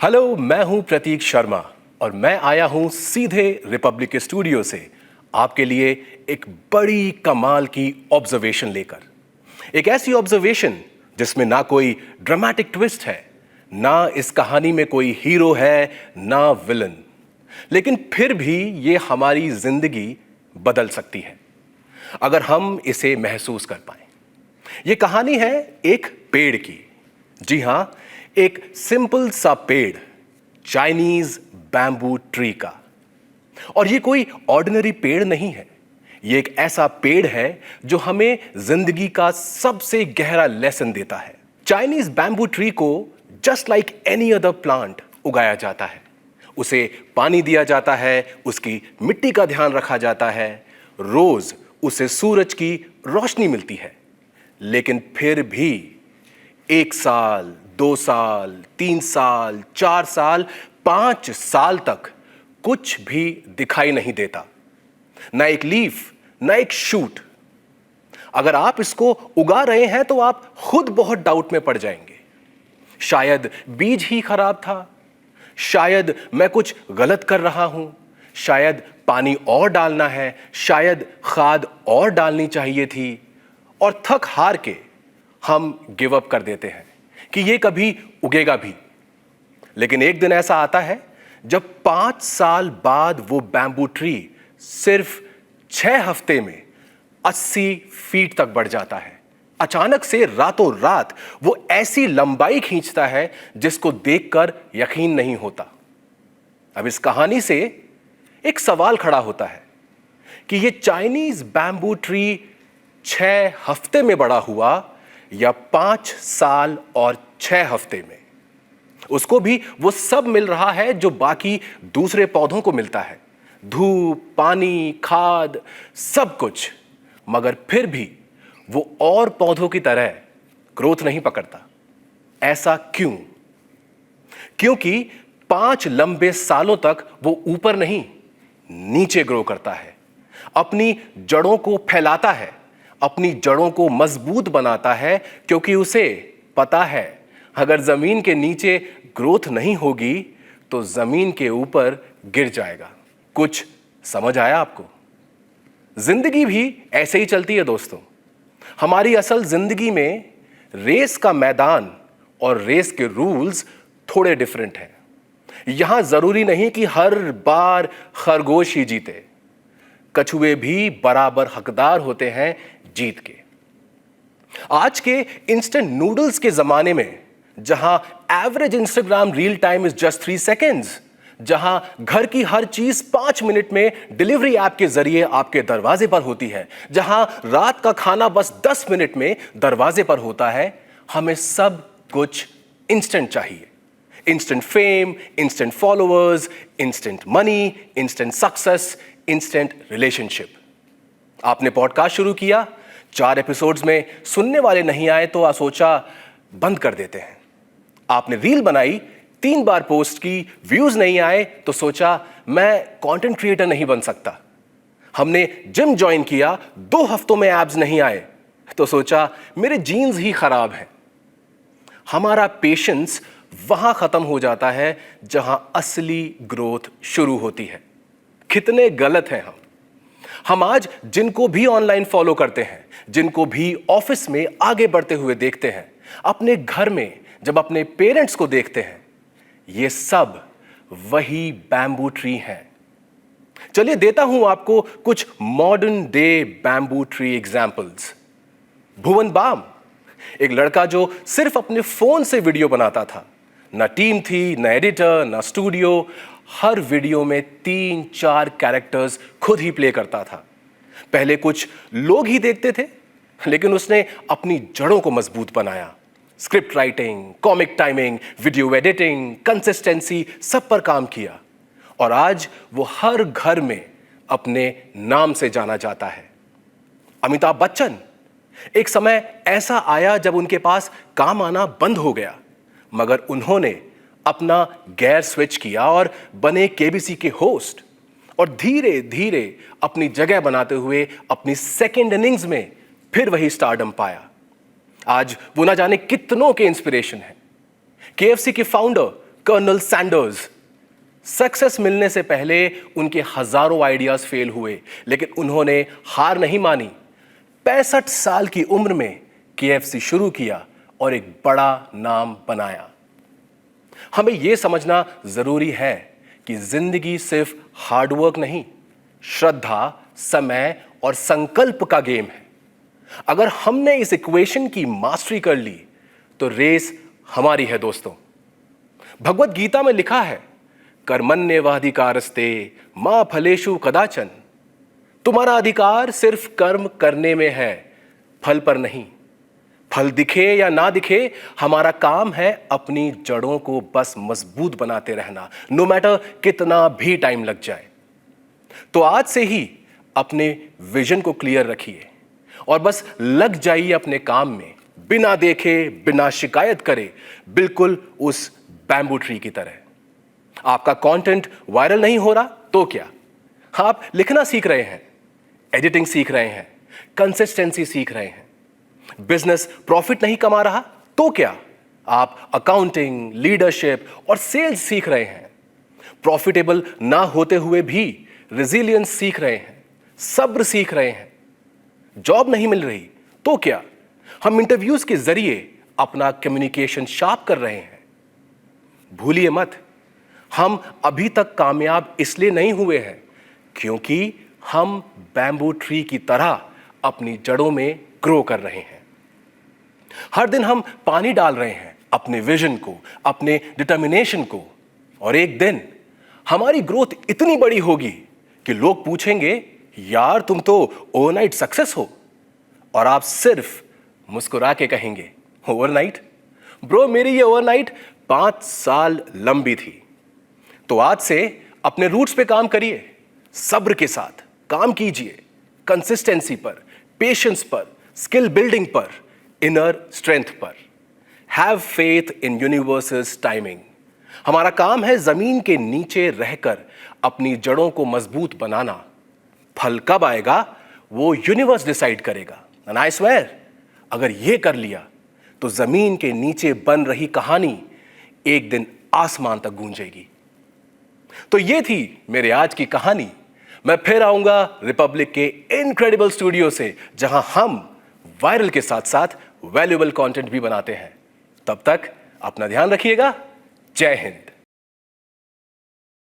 Hello, मैं हूं प्रतीक शर्मा और मैं आया हूं सीधे रिपब्लिक स्टूडियो से आपके लिए एक बड़ी कमाल की ऑब्जर्वेशन लेकर। एक ऐसी ऑब्जर्वेशन जिसमें ना कोई ड्रामेटिक ट्विस्ट है, ना इस कहानी में कोई हीरो है, ना विलन, लेकिन फिर भी ये हमारी जिंदगी बदल सकती है अगर हम इसे महसूस कर पाए। ये कहानी है एक पेड़ की। जी हां, एक सिंपल सा पेड़, चाइनीज बैम्बू ट्री का। और ये कोई ऑर्डिनरी पेड़ नहीं है। ये एक ऐसा पेड़ है जो हमें जिंदगी का सबसे गहरा लेसन देता है। चाइनीज बैम्बू ट्री को just like any other plant उगाया जाता है। उसे पानी दिया जाता है, उसकी मिट्टी का ध्यान रखा जाता है, रोज उसे सूरज की रोशनी मिलती है। लेकिन फिर भी 1 साल, 2 साल, 3 साल, 4 साल, 5 साल तक कुछ भी दिखाई नहीं देता। ना एक लीफ, ना एक शूट। अगर आप इसको उगा रहे हैं तो आप खुद बहुत डाउट में पड़ जाएंगे। शायद बीज ही खराब था, शायद मैं कुछ गलत कर रहा हूं, शायद पानी और डालना है, शायद खाद और डालनी चाहिए थी। और थक हार के हम गिव अप कर देते हैं कि ये कभी उगेगा भी। लेकिन एक दिन ऐसा आता है जब 5 साल बाद वो बैम्बू ट्री सिर्फ 6 हफ्ते में 80 फीट तक बढ़ जाता है। अचानक से रातों रात वो ऐसी लंबाई खींचता है जिसको देखकर यकीन नहीं होता। अब इस कहानी से एक सवाल खड़ा होता है कि ये चाइनीज बैम्बू ट्री 6 हफ्ते में बड़ा हुआ या 5 साल और 6 हफ्ते में। उसको भी वो सब मिल रहा है जो बाकी दूसरे पौधों को मिलता है, धूप, पानी, खाद, सब कुछ। मगर फिर भी वो और पौधों की तरह ग्रोथ नहीं पकड़ता। ऐसा क्यों? क्योंकि 5 लंबे सालों तक वो ऊपर नहीं, नीचे ग्रो करता है। अपनी जड़ों को फैलाता है, अपनी जड़ों को मजबूत बनाता है, क्योंकि उसे पता है अगर जमीन के नीचे ग्रोथ नहीं होगी तो जमीन के ऊपर गिर जाएगा। कुछ समझ आया आपको? जिंदगी भी ऐसे ही चलती है दोस्तों। हमारी असल जिंदगी में रेस का मैदान और रेस के रूल्स थोड़े डिफरेंट हैं। यहां जरूरी नहीं कि हर बार खरगोश ही जीते। कछुए भी बराबर हकदार होते हैं जीत के। आज के इंस्टेंट नूडल्स के जमाने में, जहां average Instagram reel time is just 3 seconds, जहां घर की हर चीज 5 मिनट में डिलीवरी ऐप के जरिए आपके दरवाजे पर होती है, जहां रात का खाना बस 10 मिनट में दरवाजे पर होता है, हमें सब कुछ इंस्टेंट चाहिए। Instant fame, instant followers, instant money, instant success, instant relationship. आपने पॉडकास्ट शुरू किया, 4 एपिसोड्स में सुनने वाले नहीं आए तो सोचा बंद कर देते हैं। आपने रील बनाई, 3 बार पोस्ट की, व्यूज नहीं आए तो सोचा मैं कंटेंट क्रिएटर नहीं बन सकता। हमने जिम ज्वाइन किया, 2 हफ्तों में एब्स नहीं आए तो सोचा मेरे जीन्स ही खराब हैं। हमारा पेशेंस वहां खत्म हो जाता है जहां असली ग्रोथ शुरू होती है। कितने गलत हैं हम आज जिनको भी ऑनलाइन फॉलो करते हैं, जिनको भी ऑफिस में आगे बढ़ते हुए देखते हैं, अपने घर में जब अपने पेरेंट्स को देखते हैं, ये सब वही बैम्बू ट्री हैं। चलिए देता हूं आपको कुछ modern day bamboo tree examples. Bhuvan Bam, एक लड़का जो सिर्फ अपने फोन से वीडियो बनाता था। ना टीम थी, ना एडिटर, ना स्टूडियो। हर वीडियो में 3-4 कैरेक्टर्स खुद ही प्ले करता था। पहले कुछ लोग ही देखते थे, लेकिन उसने अपनी जड़ों को मजबूत बनाया। Script writing, comic timing, video editing, consistency, सब पर काम किया। और आज वो हर घर में अपने नाम से जाना जाता है। अमिताभ बच्चन, एक समय ऐसा आया जब उनके पास काम आना बंद हो गया, मगर उन्होंने अपना गियर स्विच किया और बने केबीसी के होस्ट। और धीरे धीरे अपनी जगह बनाते हुए अपनी सेकेंड इनिंग्स में फिर वही स्टारडम पाया। आज वो ना जाने कितनों के इंस्पिरेशन है। केएफसी के फाउंडर कर्नल सैंडर्स। सक्सेस मिलने से पहले उनके हजारों आइडियाज फेल हुए, लेकिन उन्होंने हार नहीं मानी। 65 साल की उम्र में KFC शुरू किया और एक बड़ा नाम बनाया। हमें यह समझना जरूरी है कि जिंदगी सिर्फ हार्डवर्क नहीं, श्रद्धा, समय और संकल्प का गेम है। अगर हमने इस इक्वेशन की मास्टरी कर ली तो रेस हमारी है दोस्तों। भगवत गीता में लिखा है, कर्मण्येवाधिकारस्ते मा फलेषु कदाचन। तुम्हारा अधिकार सिर्फ कर्म करने में है, फल पर नहीं। फल दिखे या ना दिखे, हमारा काम है अपनी जड़ों को बस मजबूत बनाते रहना, नो मैटर कितना भी टाइम लग जाए। तो आज से ही अपने विजन को क्लियर रखिए और बस लग जाइए अपने काम में, बिना देखे, बिना शिकायत करे, बिल्कुल उस बैम्बू ट्री की तरह। आपका कंटेंट वायरल नहीं हो रहा तो क्या, आप लिखना सीख रहे हैं, एडिटिंग सीख रहे हैं, कंसिस्टेंसी सीख रहे हैं। बिजनेस प्रॉफिट नहीं कमा रहा तो क्या, आप अकाउंटिंग, लीडरशिप और सेल्स सीख रहे हैं। प्रॉफिटेबल ना होते हुए भी रेजिलियंस सीख रहे हैं, सब्र सीख रहे हैं। जॉब नहीं मिल रही तो क्या, हम इंटरव्यूज के जरिए अपना कम्युनिकेशन शार्प कर रहे हैं। भूलिए मत, हम अभी तक कामयाब इसलिए नहीं हुए हैं क्योंकि हम बैम्बू ट्री की तरह अपनी जड़ों में ग्रो कर रहे हैं। हर दिन हम पानी डाल रहे हैं अपने विजन को, अपने डिटर्मिनेशन को, और एक दिन हमारी ग्रोथ इतनी बड़ी होगी कि लोग पूछेंगे, यार तुम तो ओवरनाइट सक्सेस हो, और आप सिर्फ मुस्कुरा के कहेंगे, ओवरनाइट? ब्रो, मेरी ये ओवरनाइट 5 साल लंबी थी। तो आज से अपने रूट्स पे काम करिए, सब्र के साथ काम कीजिए, कंसिस्टेंसी पर, पेशेंस पर, स्किल बिल्डिंग पर, इनर स्ट्रेंथ पर। Have faith in universes timing. हमारा काम है जमीन के नीचे रहकर अपनी जड़ों को मजबूत बनाना। फल कब आएगा वो यूनिवर्स डिसाइड करेगा। एंड आई स्वेयर, अगर ये कर लिया तो जमीन के नीचे बन रही कहानी एक दिन आसमान तक गूंजेगी। तो ये थी मेरे आज की कहानी। मैं फिर आऊंगा रिपब्लिक के इनक्रेडिबल स्टूडियो से, जहां हम वायरल के साथ साथ वैल्यूएबल कंटेंट भी बनाते हैं। तब तक अपना ध्यान रखिएगा। जय हिंद।